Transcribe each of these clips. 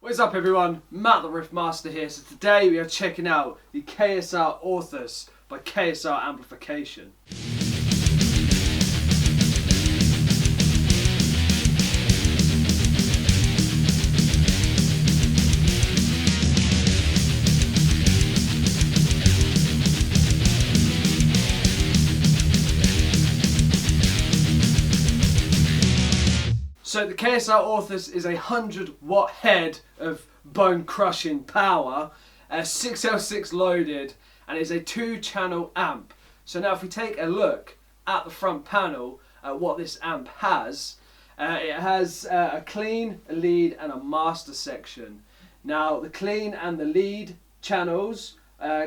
What is up everyone, Matt the Riff Master here. So today we are checking out the KSR Orthos by KSR Amplification. So the KSR Orthos is a 100-watt head of bone-crushing power, 6L6 loaded, and it's a 2-channel amp. So now if we take a look at the front panel at what this amp has, it has a clean, a lead and a master section. Now the clean and the lead channels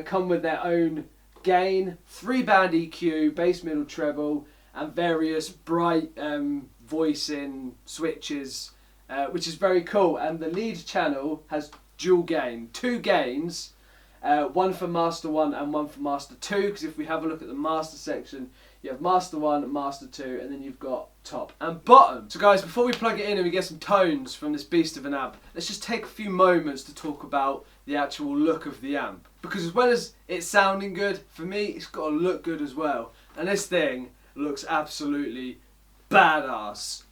come with their own gain, 3-band EQ, bass, middle, treble, and various bright voicing switches, which is very cool. And the lead channel has dual gain, 2 gains, one for master 1 and one for master 2, because if we have a look at the master section, you have master 1, master 2, and then you've got top and bottom. So guys, before we plug it in and we get some tones from this beast of an amp, let's just take a few moments to talk about the actual look of the amp, because as well as it sounding good, for me it's got to look good as well, and this thing looks absolutely badass.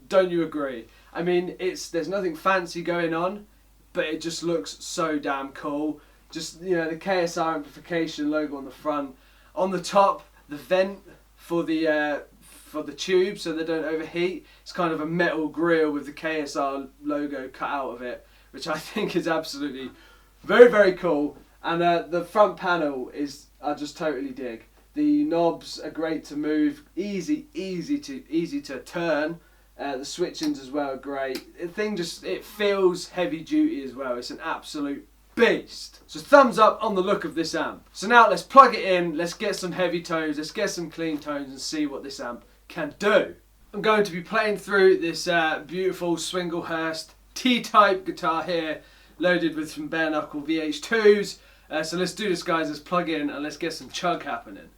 Don't you agree? I mean, there's nothing fancy going on, but it just looks so damn cool. Just, you know, the KSR Amplification logo on the front. On the top, the vent for the tube so they don't overheat. It's kind of a metal grill with the KSR logo cut out of it, which I think is absolutely very, very cool. And the front panel I just totally dig. The knobs are great to move, easy to turn. The switchings as well are great. The thing it feels heavy duty as well. It's an absolute beast. So thumbs up on the look of this amp. So now let's plug it in, let's get some heavy tones, let's get some clean tones and see what this amp can do. I'm going to be playing through this beautiful Swinglehurst T-type guitar here, loaded with some bare knuckle VH2s. So let's do this guys, let's plug in and let's get some chug happening.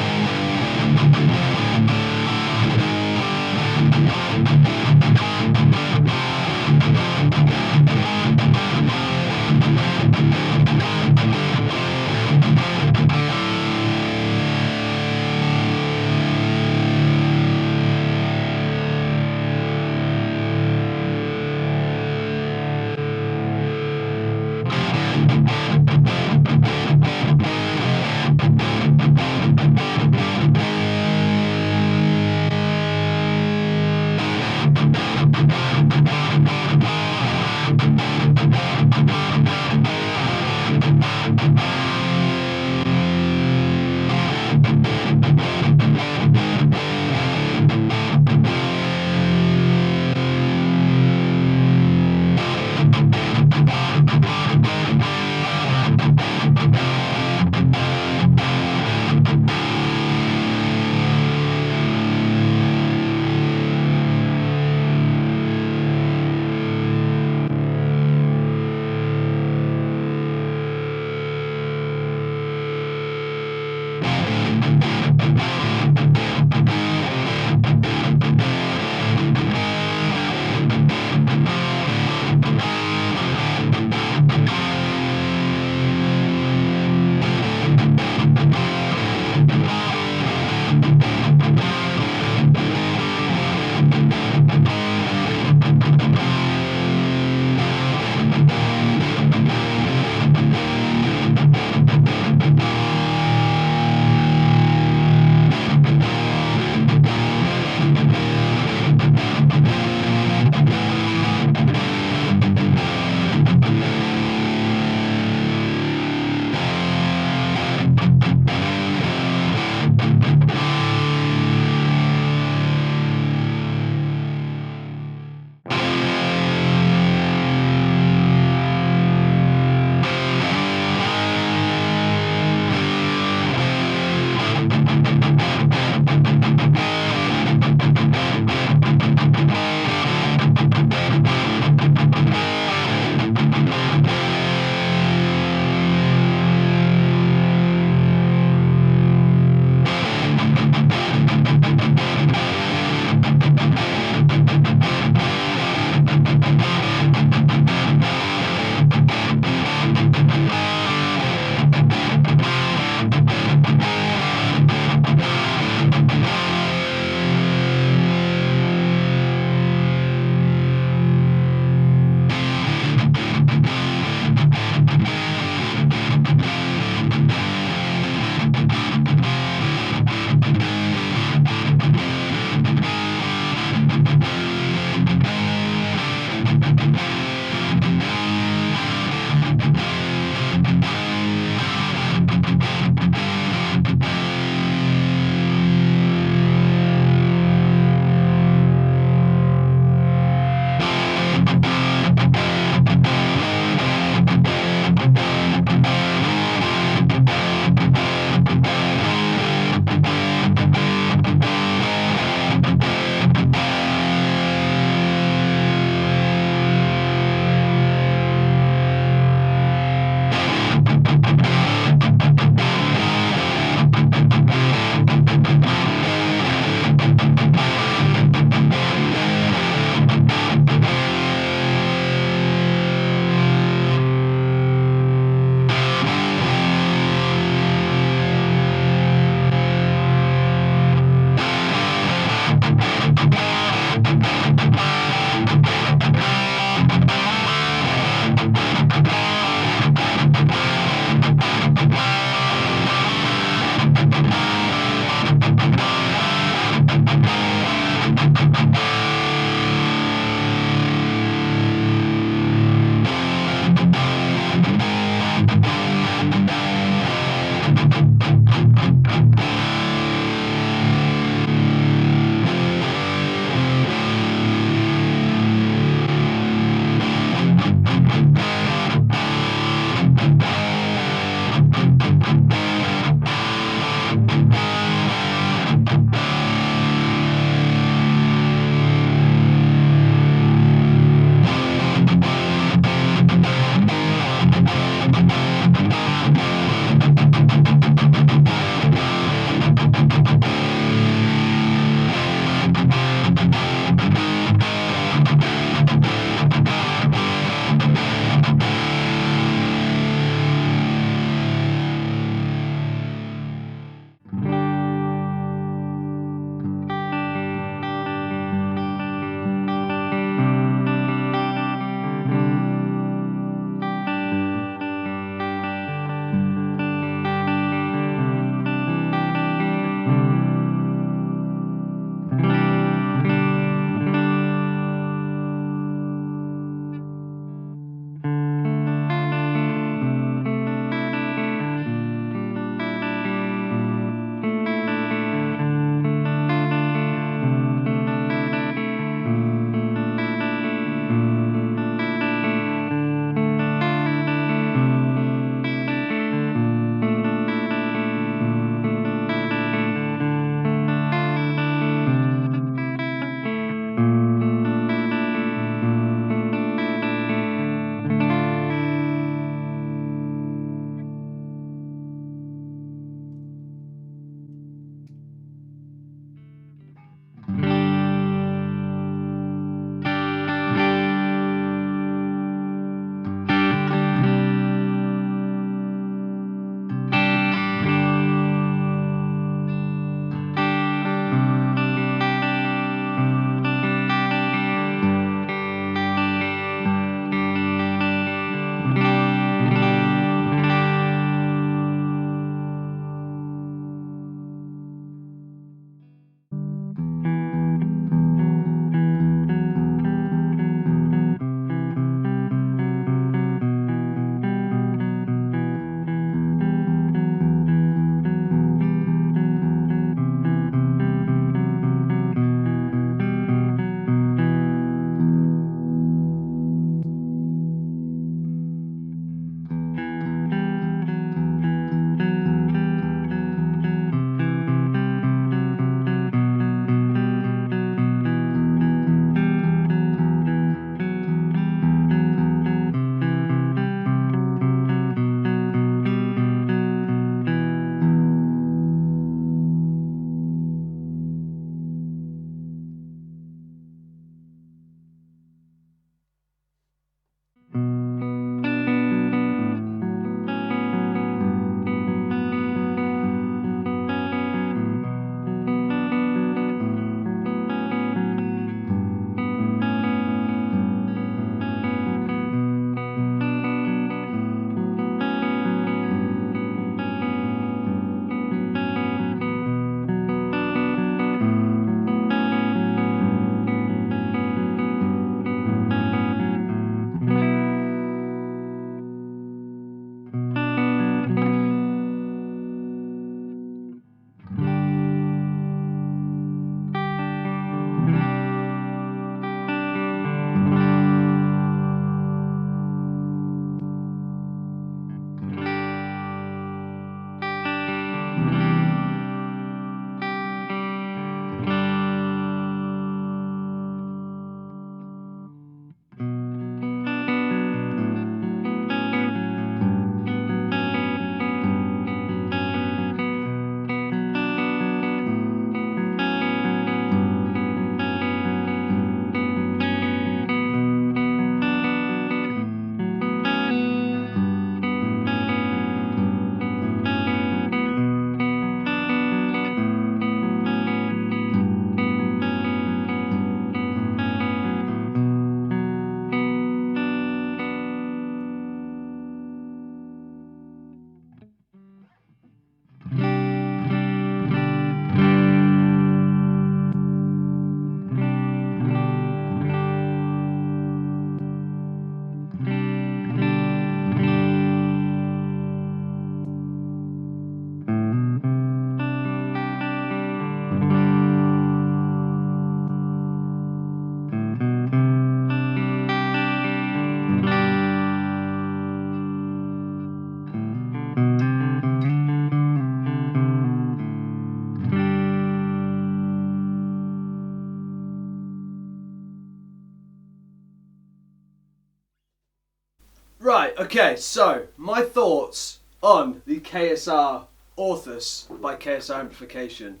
Right, okay, so my thoughts on the KSR Orthos by KSR Amplification.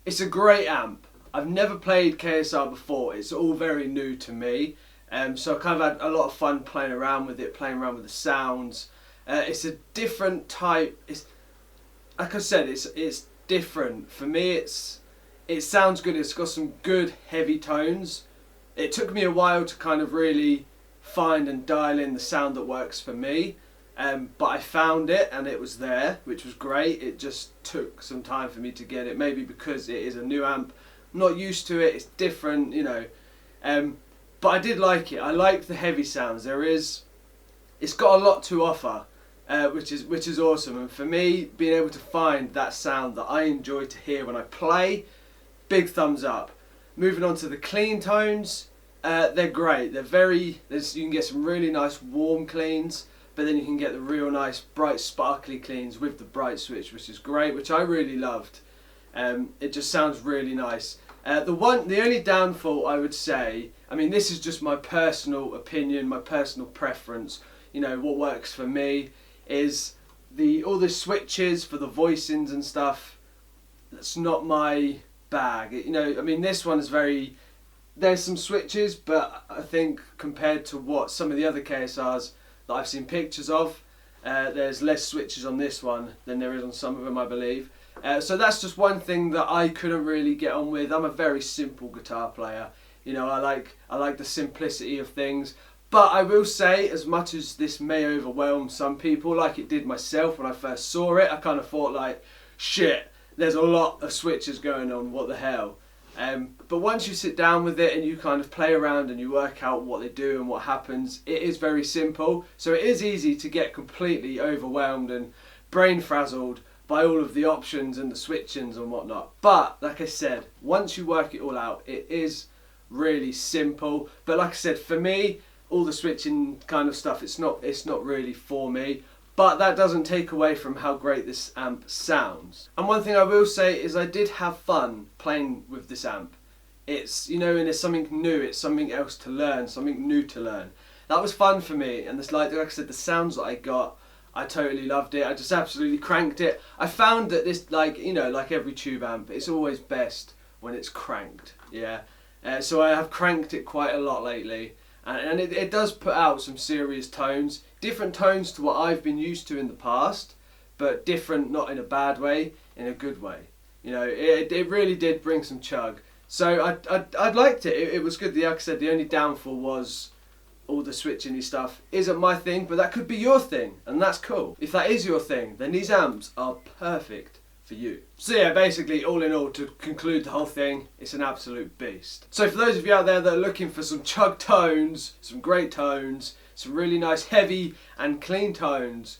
It's a great amp. I've never played KSR before. It's all very new to me. So I kind of had a lot of fun playing around with it, playing around with the sounds. It's a different type. It's like I said, it's different. For me, it sounds good. It's got some good heavy tones. It took me a while to kind of really find and dial in the sound that works for me. But I found it and it was there, which was great. It just took some time for me to get it, maybe because it is a new amp. I'm not used to it, it's different, you know. But I did like it. I like the heavy sounds. It's got a lot to offer, which is awesome. And for me, being able to find that sound that I enjoy to hear when I play, big thumbs up. Moving on to the clean tones, they're great. You can get some really nice warm cleans, but then you can get the real nice bright sparkly cleans with the bright switch, which is great, which I really loved. It just sounds really nice. The only downfall I would say, I mean, this is just my personal opinion, my personal preference, you know, what works for me, is all the switches for the voicings and stuff. That's not my bag. You know, I mean, this one's there's some switches, but I think compared to what some of the other KSRs that I've seen pictures of, there's less switches on this one than there is on some of them, I believe. So that's just one thing that I couldn't really get on with. I'm a very simple guitar player. You know, I like the simplicity of things. But I will say, as much as this may overwhelm some people, like it did myself when I first saw it, I kind of thought like, shit, there's a lot of switches going on, what the hell. But once you sit down with it and you kind of play around and you work out what they do and what happens, it is very simple. So it is easy to get completely overwhelmed and brain frazzled by all of the options and the switchings and whatnot. But like I said, once you work it all out, it is really simple. But like I said, for me, all the switching kind of stuff, it's not really for me. But that doesn't take away from how great this amp sounds. And one thing I will say is I did have fun playing with this amp. It's, you know, and it's something new, it's something else to learn, something new to learn. That was fun for me, and this, like I said, the sounds that I got, I totally loved it. I just absolutely cranked it. I found that this, like, you know, like every tube amp, it's always best when it's cranked, yeah? So I have cranked it quite a lot lately. And it does put out some serious tones, different tones to what I've been used to in the past, but different, not in a bad way, in a good way. You know, it really did bring some chug. So I liked it. It was good. Like I said, the only downfall was all the switching stuff isn't my thing, but that could be your thing, and that's cool. If that is your thing, then these amps are perfect for you. So yeah, basically, all in all, to conclude the whole thing, it's an absolute beast. So for those of you out there that are looking for some chug tones, some great tones, some really nice heavy and clean tones,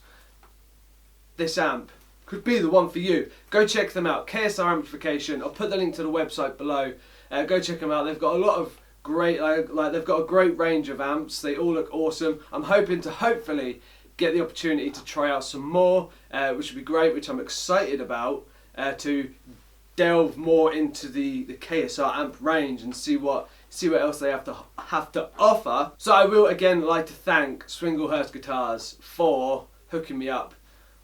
this amp could be the one for you. Go check them out, KSR Amplification. I'll put the link to the website below. Go check them out. They've got a lot of great, like they've got a great range of amps. They all look awesome. I'm hoping to hopefully get the opportunity to try out some more, which would be great, which I'm excited about, to delve more into the KSR amp range and see what else they have to offer. So I will again like to thank Swinglehurst Guitars for hooking me up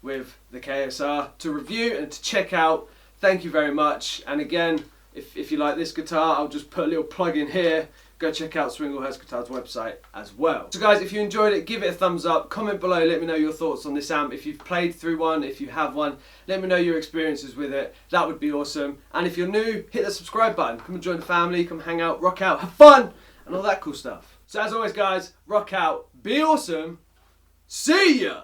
with the KSR to review and to check out. Thank you very much. And again, if you like this guitar, I'll just put a little plug in here. Go check out Swinglehurst Guitars website as well. So guys, if you enjoyed it, give it a thumbs up, comment below, let me know your thoughts on this amp. If you've played through one, if you have one, let me know your experiences with it. That would be awesome. And if you're new, hit the subscribe button. Come and join the family, come hang out, rock out, have fun, and all that cool stuff. So as always guys, rock out, be awesome, see ya!